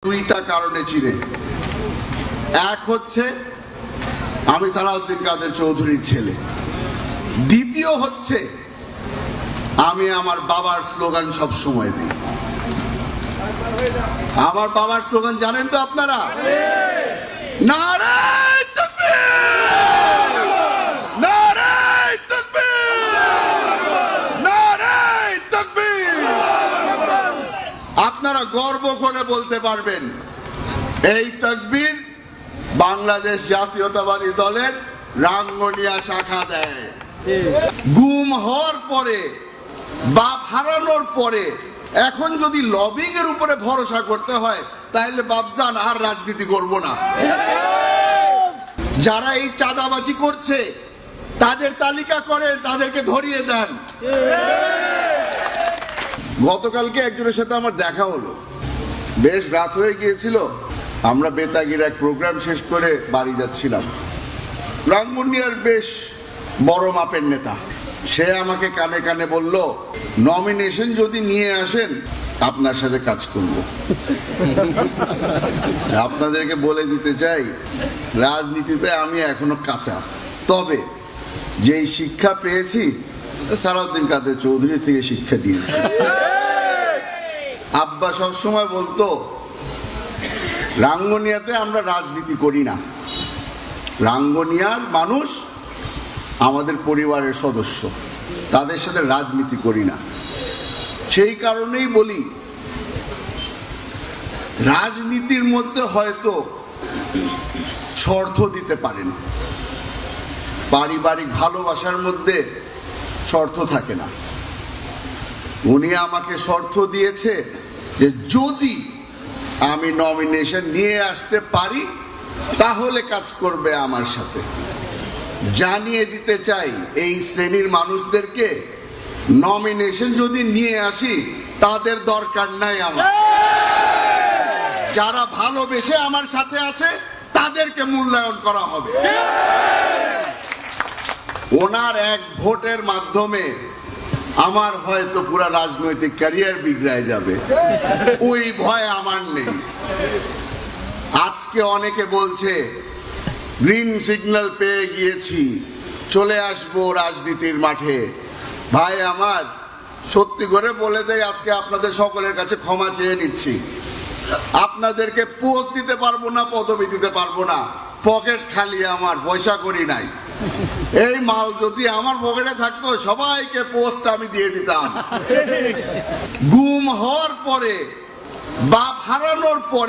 দুইটা কারণে চিনে। এক হচ্ছে আমি সালাউদ্দিন কাদের চৌধুরীর ছেলে, দ্বিতীয় হচ্ছে আমি আমার বাবার স্লোগান সব সময় দিই। আমার বাবার স্লোগান জানেন তো আপনারা? নারায়ে তাকবীর, নারায়ে তাকবীর, নারায়ে তাকবীর। আপনারা গর্ব করে বলতে পারবেন এই তাকবীর বাংলাদেশ জাতীয়তাবাদী দলের রাঙ্গুনিয়া শাখা দেয়। গুম হওয়ার পরে, বাপ হারানোর পরে এখন যদি লবিং এর উপরে ভরসা করতে হয় তাহলে বাপজান আর রাজনীতি করব না। যারা এই চাঁদাবাজি করছে তাদের তালিকা করে তাদেরকে ধরিয়ে দেন। গতকালকে একজনের সাথে আমার দেখা হলো, বেশ রাত হয়ে গিয়েছিল, আমরা বেতাগির এক প্রোগ্রাম শেষ করে বাড়ি যাচ্ছিলাম। রাঙ্গুনিয়ার বেশ বড় মাপের নেতা, সে আমাকে কানে কানে বলল, নমিনেশন যদি নিয়ে আসেন আপনার সাথে কাজ করব। আপনাদেরকে বলে দিতে চাই, রাজনীতিতে আমি এখনো কাঁচা, তবে যেই শিক্ষা পেয়েছি সালাউদ্দিন কাদের চৌধুরী থেকে শিক্ষা দিয়েছি। আব্বা সবসময় বলতো রাঙ্গুনিয়াতে আমরা রাজনীতি করি না, রাঙ্গুনিয়ার মানুষ আমাদের পরিবারের সদস্য, তাদের সাথে রাজনীতি করি না। সেই কারণেই বলি রাজনীতির মধ্যে হয়তো শর্ত দিতে পারেন, পারিবারিক ভালোবাসার মধ্যে শর্ত থাকে না। উনি আমাকে শর্ত দিয়েছে যে যদি আমি নমিনেশন নিয়ে আসতে পারি তাহলে কাজ করবে আমার সাথে। জানিয়ে দিতে চাই এই শ্রেণীর মানুষদেরকে, নমিনেশন যদি নিয়ে আসি তাদের দরকার নাই আমার। যারা ভালোবেসে আমার সাথে আছে তাদেরকে মূল্যায়ন করা হবে। ওনার এক ভোটের মাধ্যমে আমার হয়তো পুরা রাজনৈতিক ক্যারিয়ার বিগড়ায় যাবে, ওই ভয় আমার নেই। আজকে অনেকে বলছে গ্রিন সিগন্যাল পেয়ে গিয়েছি, চলে আসবো রাজনীতির মাঠে। ভাই আমার, সত্যি করে বলে দেয়, আজকে আপনাদের সকলের কাছে ক্ষমা চেয়ে নিচ্ছি। আপনাদেরকে পোস্ট দিতে পারবো না, পদবি দিতে পারবো না, পকেট খালি, আমার পয়সা করি নাই। এই মাল যদি আমার পকেটে থাকতো সবাইকে পোস্ট আমি দিয়ে দিতাম। গুম হওয়ার পরে, বাপ হারানোর পরে